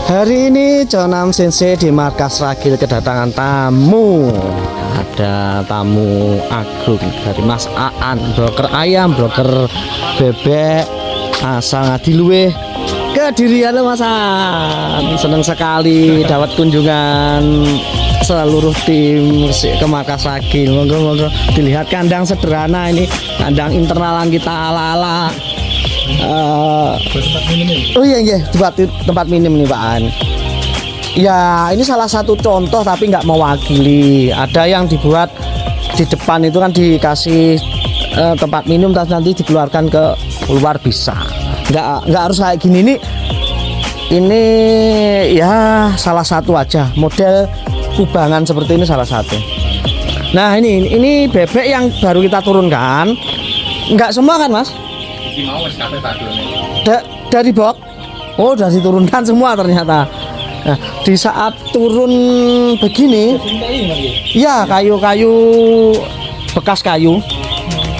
Hari ini Jonam Sensei di markas Ragil kedatangan tamu. Ada tamu agung dari Mas Aan, broker ayam, broker bebek, asal Ngadiluwe. Kedirian lo Mas Aan. Senang sekali dapat kunjungan seluruh tim ke markas Ragil. Monggo dilihat kandang sederhana ini, kandang internalan kita ala-ala. Oh iya tempat minim nih Pak An. Ya ini salah satu contoh tapi nggak mewakili. Ada yang dibuat di depan itu kan dikasih tempat minum, terus nanti dikeluarkan ke luar bisa. Nggak harus kayak gini nih. Ini ya salah satu aja model kubangan seperti ini salah satu. Nah ini bebek yang baru kita turunkan. Nggak semua kan Mas? Dari box. Oh, udah diturunkan semua ternyata. Nah, di saat turun begini, ya kayu-kayu bekas kayu.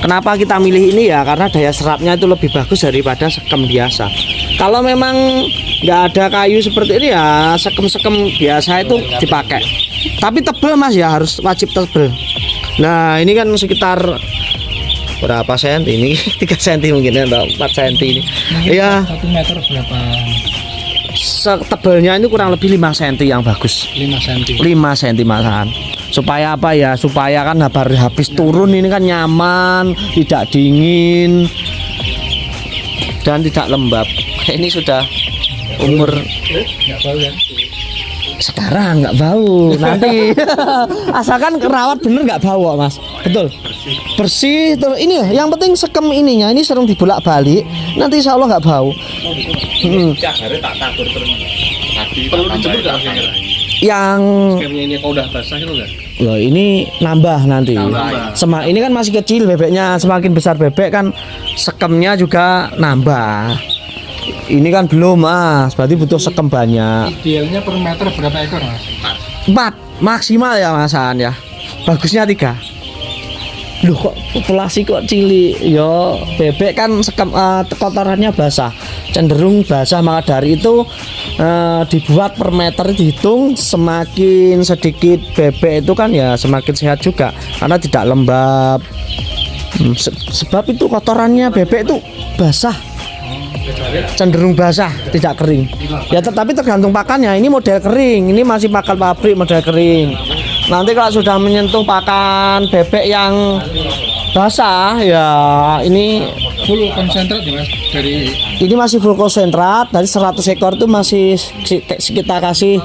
Kenapa kita milih ini ya? Karena daya serapnya itu lebih bagus daripada sekem biasa. Kalau memang nggak ada kayu seperti ini ya sekem-sekem biasa itu dipakai. Tapi tebel Mas ya, harus wajib tebel. Nah ini kan sekitar berapa senti ini? 3 senti mungkin ya, 4 senti ini. Iya. 1 meter berapa? Tebelnya ini kurang lebih 5 senti yang bagus. 5 senti. 5 senti Masan. Supaya apa ya? Supaya kan habis turun ini kan nyaman, tidak dingin dan tidak lembab. Ini sudah umur Nggak bau kan? sekarang nggak bau, nanti asalkan kerawat bener nggak bau Mas. Betul, bersih terus. Ini ya yang penting sekem ininya ini sering dibolak balik, nanti insya Allah nggak bau. Perlu dijemur nggak? Yang Skemnya ini kalau udah basah itu nggak? loh ini nambah nanti. Ini kan masih kecil bebeknya, semakin besar bebek kan sekemnya juga nambah. Ini kan belum Mas, berarti butuh sekem banyak. Idealnya per meter berapa ekor Mas? 4 maksimal ya Masan ya. Bagusnya 3. Loh kok populasi kok cilik. Yo bebek kan sekem kotorannya basah, cenderung basah, maka dari itu dibuat per meter dihitung. Semakin sedikit bebek itu kan ya semakin sehat juga karena tidak lembab. Sebab itu kotorannya bebek itu basah, cenderung basah, tidak kering. Ya tetapi tergantung pakannya. Ini model kering, ini masih pakan pabrik model kering. Nanti kalau sudah menyentuh pakan bebek yang basah ya ini Full konsentrat ya Mas? Dari ini masih full konsentrat. Dari 100 ekor itu masih kita kasih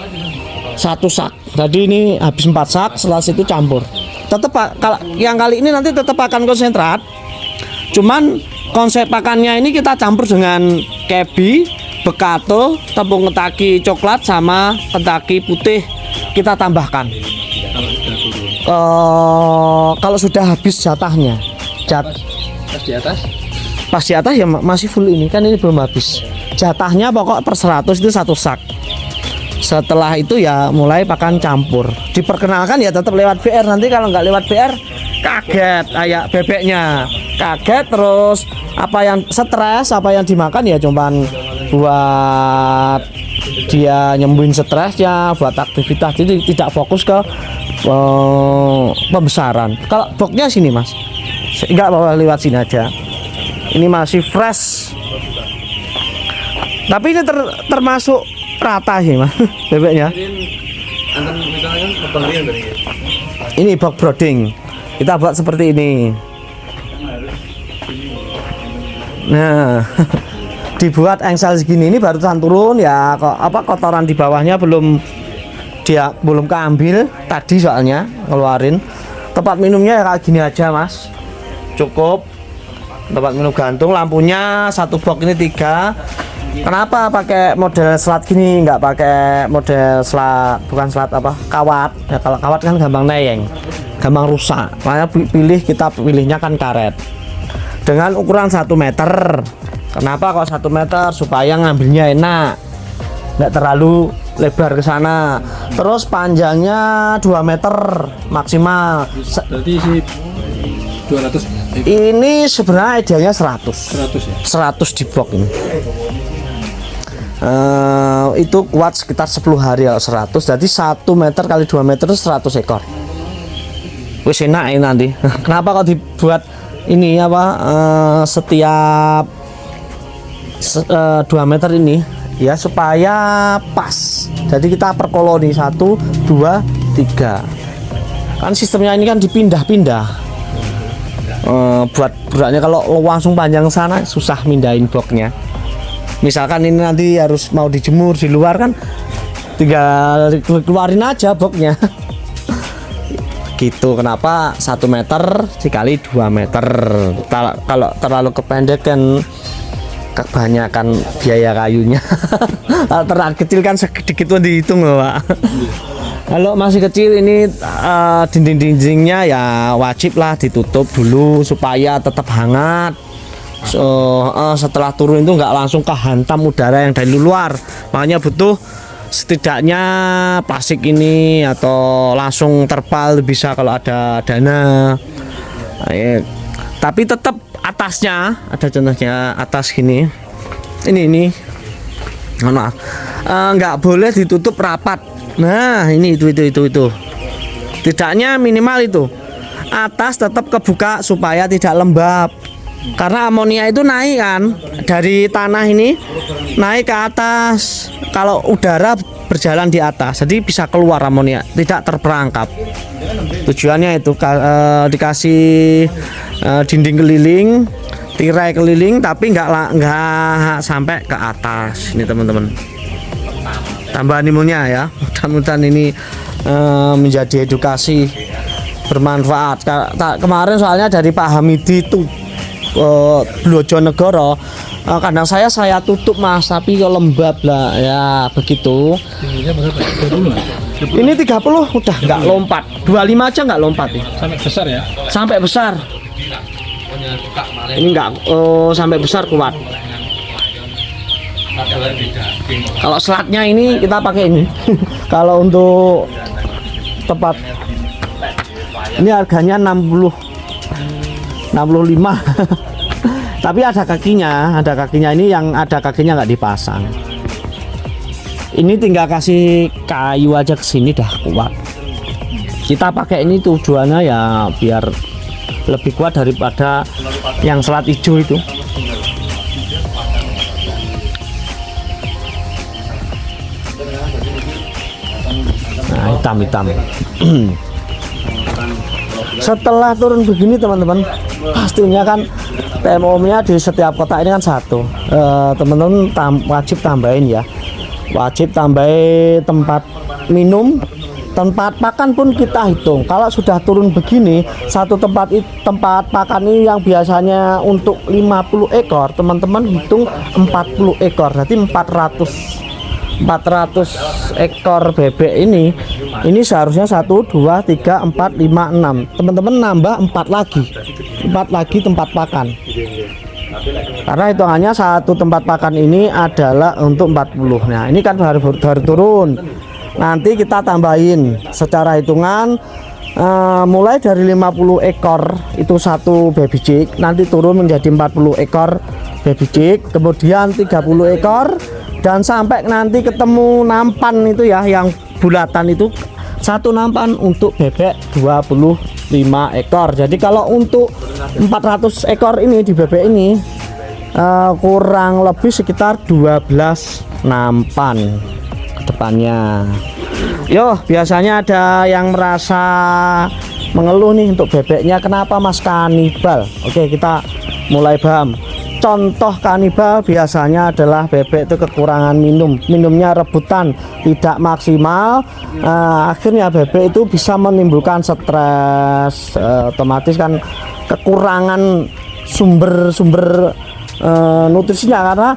1 sak. Jadi ini habis 4 sak, setelah itu campur. Tetap kalau yang kali ini nanti tetap pakan konsentrat. Cuman konsep pakannya ini kita campur dengan kebi, bekato, tepung ketaki coklat sama ketaki putih kita tambahkan. Kalau sudah habis jatahnya, pas di atas? pas di atas ya masih full ini kan, ini belum habis. Jatahnya pokok per 100 itu 1 sak. Setelah itu ya mulai pakan campur. Diperkenalkan ya tetap lewat BR. Nanti kalau nggak lewat BR kaget kayak bebeknya. Kaget terus apa yang stres, apa yang dimakan ya cuman buat dia nyembuhin stresnya, buat aktivitas, jadi tidak fokus ke pembesaran. Kalau boxnya sini Mas, enggak bawa lewat sini aja. Ini masih fresh, tapi ini termasuk rata sih Mas bebeknya. Ini box brooding, kita buat seperti ini. Nah dibuat engsel segini, ini barusan turun ya, kotoran di bawahnya belum keambil tadi soalnya ngeluarin. Tempat minumnya ya kayak gini aja Mas, cukup. Tempat minum gantung, lampunya 1 box ini 3. Kenapa pakai model selat gini, nggak pakai model selat, bukan selat apa, kawat ya. Kalau kawat kan gampang neyeng, gampang rusak, makanya kita pilihnya kan karet dengan ukuran 1 meter. Kenapa kok 1 meter? Supaya ngambilnya enak, nggak terlalu lebar ke sana. Terus panjangnya 2 meter maksimal. Berarti si 200. Ini sebenarnya idealnya 100 100 ya? 100 di box ini. itu kuat sekitar 10 hari kalau 100. Jadi 1 meter kali 2 meter itu 100 ekor. Wis enak ini nanti. Kenapa kok dibuat ini apa setiap 2 meter ini ya, supaya pas. Jadi kita per koloni 1, 2, 3. Kan sistemnya ini kan dipindah-pindah. Buat beratnya kalau langsung panjang sana susah mindahin boxnya. Misalkan ini nanti harus mau dijemur di luar kan, tinggal keluarin aja boxnya. Gitu. Kenapa 1 meter dikali 2 meter. Kalau terlalu kependekan kebanyakan biaya kayunya. Kalau terlalu kecil kan sedikit pun dihitung loh, Pak. Kalau masih kecil ini dinding-dindingnya ya wajib lah ditutup dulu supaya tetap hangat. Setelah turun itu nggak langsung kehantam udara yang dari luar, makanya butuh setidaknya plastik ini atau langsung terpal bisa kalau ada dana. Tapi tetap atasnya ada contohnya atas gini, ini maaf, nggak boleh ditutup rapat. Nah ini itu tidaknya minimal itu atas tetap kebuka supaya tidak lembab. Karena amonia itu naik kan dari tanah ini naik ke atas. Kalau udara berjalan di atas, jadi bisa keluar amonia, tidak terperangkap. Tujuannya itu dikasih dinding keliling, tirai keliling, tapi nggak sampai ke atas. Ini teman-teman. Tambahan ilmunya ya. Mudah-mudahan ini menjadi edukasi bermanfaat. Kemarin soalnya dari Pak Hamidi itu Bojonegoro, kadang saya tutup Mas, tapi kalau lembab lah ya begitu. Tingginya berapa? 30. Ini 30 udah nggak lompat, 25 aja nggak lompat ya. Sampai besar ya? Sampai besar. Ini nggak sampai besar kuat. Kalau selatnya ini kita pakai ini. Kalau untuk tempat ini harganya 65. Tapi ada kakinya ini yang ada kakinya nggak dipasang. Ini tinggal kasih kayu aja ke sini dah kuat. Kita pakai ini tujuannya ya biar lebih kuat daripada yang selat hijau itu. Nah, hitam. Setelah turun begini teman-teman, pastinya kan TMO-nya di setiap kota ini kan satu. Teman-teman wajib tambahin ya. Wajib tambahin tempat minum, tempat makan pun kita hitung. Kalau sudah turun begini, satu tempat makan ini yang biasanya untuk 50 ekor, teman-teman hitung 40 ekor. Berarti 400 ekor bebek ini seharusnya 1, 2, 3, 4, 5, 6. Teman-teman nambah 4 lagi tempat pakan. Karena hitungannya satu tempat pakan ini adalah untuk 40. Nah, ini kan baru turun. Nanti kita tambahin secara hitungan mulai dari 50 ekor itu satu baby chick, nanti turun menjadi 40 ekor baby chick, kemudian 30 ekor, dan sampai nanti ketemu nampan itu ya, yang bulatan itu satu nampan untuk bebek 25 ekor. Jadi kalau untuk 400 ekor ini di bebek ini kurang lebih sekitar 12 nampan ke depannya. Yo, biasanya ada yang merasa mengeluh nih untuk bebeknya, kenapa Mas kanibal? Oke, kita mulai paham. Contoh kanibal biasanya adalah bebek itu kekurangan minumnya rebutan, tidak maksimal. Akhirnya bebek itu bisa menimbulkan stres, otomatis kan kekurangan sumber nutrisinya, karena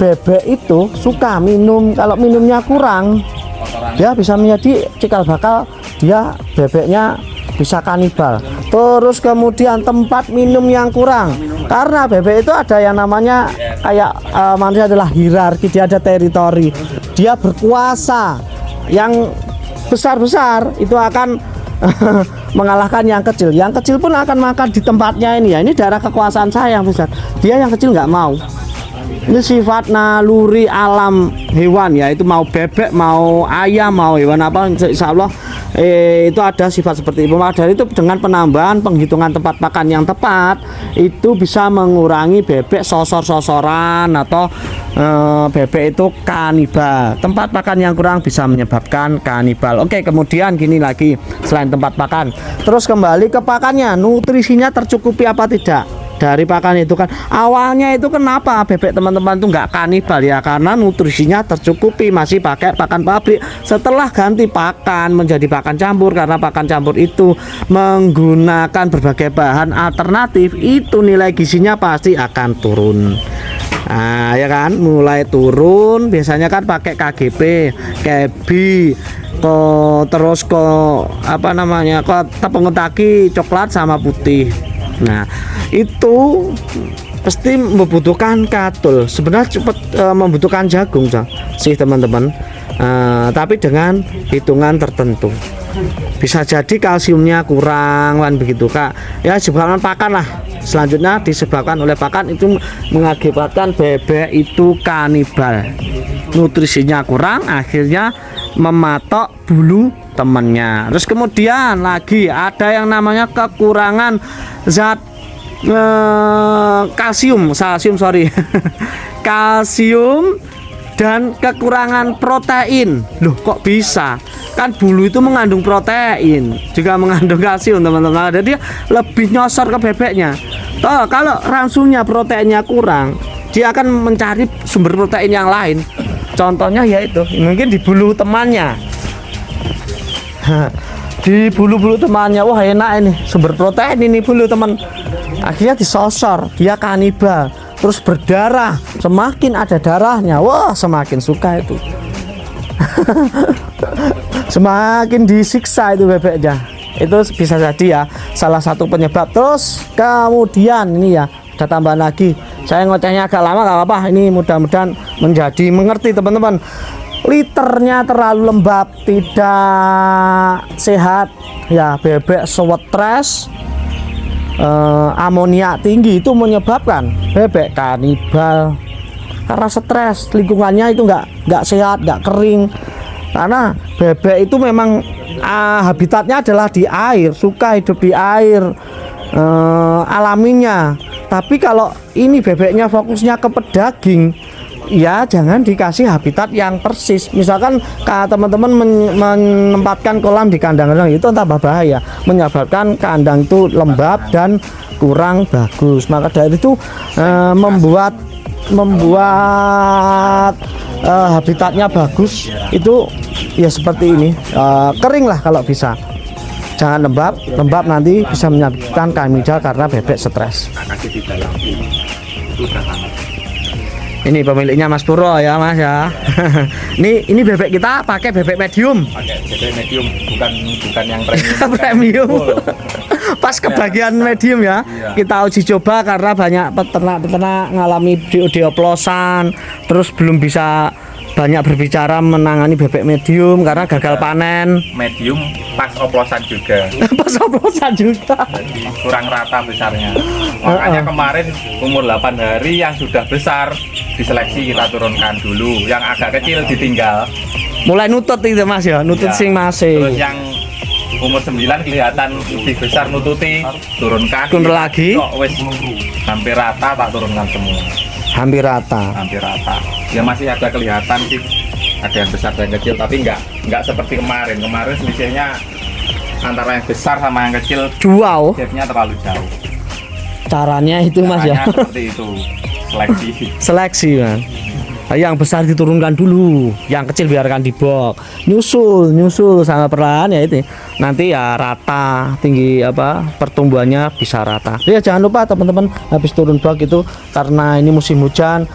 bebek itu suka minum. Kalau minumnya kurang, dia bisa menjadi cikal bakal, dia bebeknya bisa kanibal. Terus kemudian tempat minum yang kurang, karena bebek itu ada yang namanya kayak manusia adalah hierarki, dia ada teritori, dia berkuasa. Yang besar-besar itu akan mengalahkan yang kecil. Yang kecil pun akan makan di tempatnya ini ya. Ini daerah kekuasaan saya yang besar. Dia yang kecil nggak mau. Ini sifat naluri alam hewan ya, itu mau bebek, mau ayam, mau hewan apa, insya Allah itu ada sifat seperti itu. Maka dari itu dengan penambahan penghitungan tempat pakan yang tepat itu bisa mengurangi bebek sosor-sosoran atau bebek itu kanibal. Tempat pakan yang kurang bisa menyebabkan kanibal. Oke, kemudian gini lagi, selain tempat pakan, terus kembali ke pakannya, nutrisinya tercukupi apa tidak dari pakan itu kan. Awalnya itu kenapa bebek teman-teman itu nggak kanibal ya, karena nutrisinya tercukupi, masih pakai pakan pabrik. Setelah ganti pakan menjadi pakan campur, karena pakan campur itu menggunakan berbagai bahan alternatif, itu nilai gizinya pasti akan turun. Nah ya kan, mulai turun biasanya kan pakai KGP, kebi, terus apa namanya, tepung taki, coklat sama putih. Nah itu pasti membutuhkan katul. Sebenarnya cepat membutuhkan jagung sih teman-teman, tapi dengan hitungan tertentu. Bisa jadi kalsiumnya kurang kan begitu kak ya, disebabkan pakan lah. Selanjutnya disebabkan oleh pakan, itu mengakibatkan bebek itu kanibal, nutrisinya kurang, akhirnya mematok bulu temannya. Terus kemudian lagi ada yang namanya kekurangan zat kalsium kalsium dan kekurangan protein. Loh kok bisa? Kan bulu itu mengandung protein, juga mengandung kalsium teman-teman. Jadi dia lebih nyosor ke bebeknya. Toh kalau rangsungnya proteinnya kurang, dia akan mencari sumber protein yang lain. Contohnya yaitu mungkin di bulu temannya. Di bulu-bulu temannya, wah enak ini sumber protein ini bulu teman. Akhirnya disosor, dia kanibal. Terus berdarah, semakin ada darahnya, wah semakin suka itu. Semakin disiksa itu bebeknya. Itu bisa jadi ya salah satu penyebab. Terus kemudian ini ya ada tambahan lagi, saya ngocehnya agak lama gak apa-apa, ini mudah-mudahan menjadi mengerti teman-teman. Liternya terlalu lembab tidak sehat ya, bebek stres, amoniak tinggi itu menyebabkan bebek kanibal karena stres, lingkungannya itu nggak sehat, nggak kering. Karena bebek itu memang habitatnya adalah di air, suka hidup di air, alaminya. Tapi kalau ini bebeknya fokusnya ke pedaging, ya jangan dikasih habitat yang persis. Misalkan teman-teman menempatkan kolam di kandang-kandang, itu tambah bahaya, menyebabkan kandang itu lembab dan kurang bagus. Maka dari itu membuat habitatnya bagus itu ya seperti ini, kering lah kalau bisa. Jangan lembab nanti bisa menyebabkan kanibal karena bebek stres. Ini pemiliknya Mas Puro ya Mas ya. Ini bebek kita pakai bebek medium. Pakai bebek medium, bukan yang premium. Premium. Pas kebagian medium ya. Iya. Kita uji coba karena banyak peternak ngalami dioplosan, terus belum bisa banyak berbicara menangani bebek medium karena gagal panen. Medium pas oplosan juga. Pas oplosan juga. Jadi kurang rata besarnya. Makanya kemarin umur 8 hari yang sudah besar diseleksi kita turunkan dulu. Yang agak kecil ditinggal. Mulai nutut itu Mas ya, nutut Ya. sing masih. Terus yang umur 9 kelihatan lebih besar nututi, turunkan. Turun lagi. Kok wis hampir rata tak turunkan semua. Hampir rata. Hampir rata. Ya masih ada kelihatan sih. Ada yang besar dan kecil, tapi nggak seperti kemarin. Kemarin selisihnya antara yang besar sama yang kecil, Wow. gapnya terlalu jauh. Caranya itu Mas ya. Caranya seperti itu, seleksi. Seleksi kan. Yang besar diturunkan dulu, yang kecil biarkan di box. Nyusul sama perlahan ya itu. Nanti ya rata, tinggi pertumbuhannya bisa rata. Ya jangan lupa teman-teman habis turun box itu, karena ini musim hujan,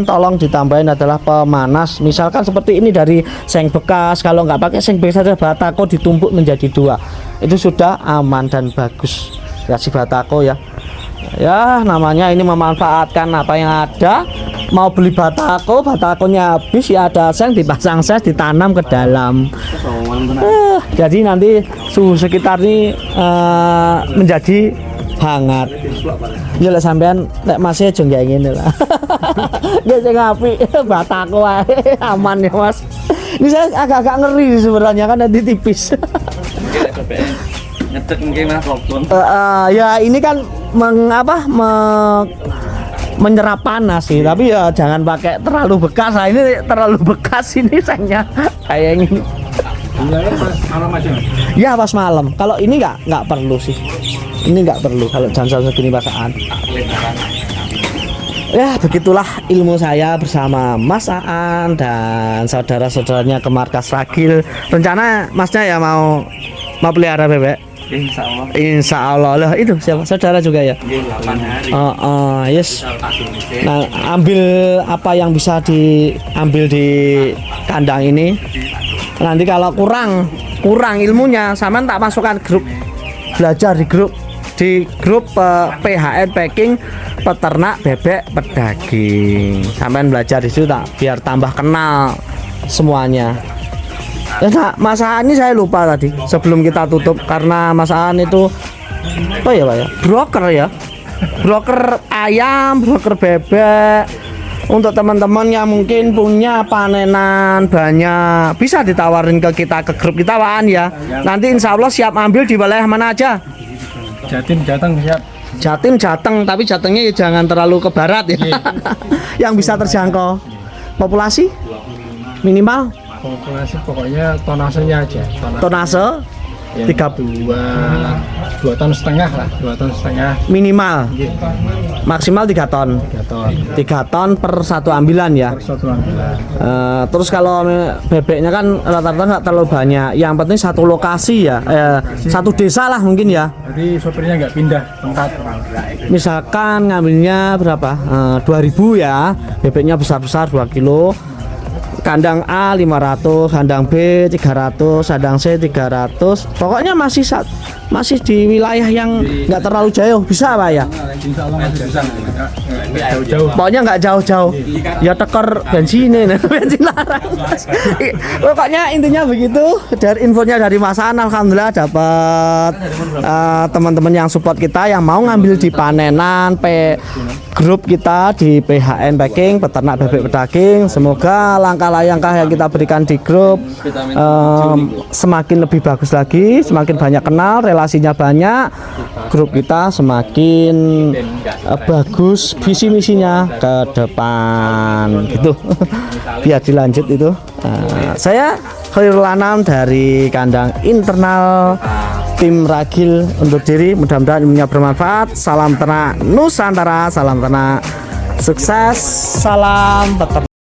tolong ditambahin adalah pemanas. Misalkan seperti ini dari seng bekas, kalau nggak pakai seng bekas ada batako ditumpuk menjadi 2. Itu sudah aman dan bagus. Kasih batako ya. Ya namanya ini memanfaatkan apa yang ada. Mau beli batakonya habis ya ada seng, dipasang ses, ditanam ke dalam. Jadi nanti suhu sekitar ini menjadi hangat. Ya lek sampean lek masih aja nggak ngene lah. Nggak sing apik, bataku wae aman ya Mas. Ini saya agak-agak ngeri sebenarnya kan nanti tipis. Nyetet mungkin mas lockdown. Ya ini kan menyerap panas sih, tapi ya jangan pakai terlalu bekas lah. Ini terlalu bekas ini sayangnya kayak ini. Pas malam aja. Ya pas malam. Kalau ini nggak perlu sih. Ini nggak perlu kalau jam-jam segini pasaan. Ya begitulah ilmu saya bersama Mas Aan dan saudara-saudaranya ke markas Ragil. Rencana Masnya ya mau pelihara bebek. Insya Allah. Insya Allah lah itu siapa saudara juga ya. 8 hari. Yes. Nah ambil apa yang bisa diambil di kandang ini. Nanti kalau kurang ilmunya, sama tak masukkan grup belajar di grup PHN Packing peternak bebek pedaging. Sampean belajar di situ tak biar tambah kenal semuanya. Ya nah, Mas Aan ini saya lupa tadi sebelum kita tutup karena Mas Aan itu apa ya Pak ya? Broker ya. Broker ayam, broker bebek. Untuk teman-teman yang mungkin punya panenan banyak bisa ditawarin ke kita ke grup kita Pak Aan ya. Nanti insya Allah siap ambil di wilayah mana aja. Jatim Jateng siap. Jatim Jateng, tapi Jatengnya ya jangan terlalu ke barat ya. Yang bisa terjangkau. Populasi minimal Populasi pokoknya tonasenya aja. tonase Yang 2 ton setengah lah, 2 ton setengah. minimal, Iya, maksimal 3 ton. 3 ton 3 ton per satu ambilan ya. per satu ambilan. Terus kalau bebeknya kan rata-rata nggak terlalu banyak. Yang penting satu lokasi ya, satu desa lah mungkin ya. Jadi sopirnya nggak pindah tempat. Misalkan ngambilnya berapa? 2.000 ya. Bebeknya besar-besar 2 kilo. Kandang A 500, kandang B 300, kandang C 300. Pokoknya masih di wilayah yang nggak terlalu jauh, bisa Pak ya? Insya Allah masih bisa. Nggak jauh-jauh. Pokoknya nggak jauh-jauh. Ya teker bensin bensin larang. Pokoknya intinya begitu. Dari infonya dari Mas Aan, alhamdulillah dapat teman-teman yang support kita yang mau ngambil di panenan grup kita di PHN Packing peternak bebek pedaging. Semoga langkah-langkah yang kita berikan di grup semakin lebih bagus lagi, semakin banyak kenal, relasinya banyak, grup kita semakin bagus visi misinya ke depan gitu. Biar dilanjut itu. Saya Khairul Anam dari kandang internal tim Ragil undur diri. Mudah-mudahan ilmunya bermanfaat. Salam ternak Nusantara, salam ternak sukses, salam peternak.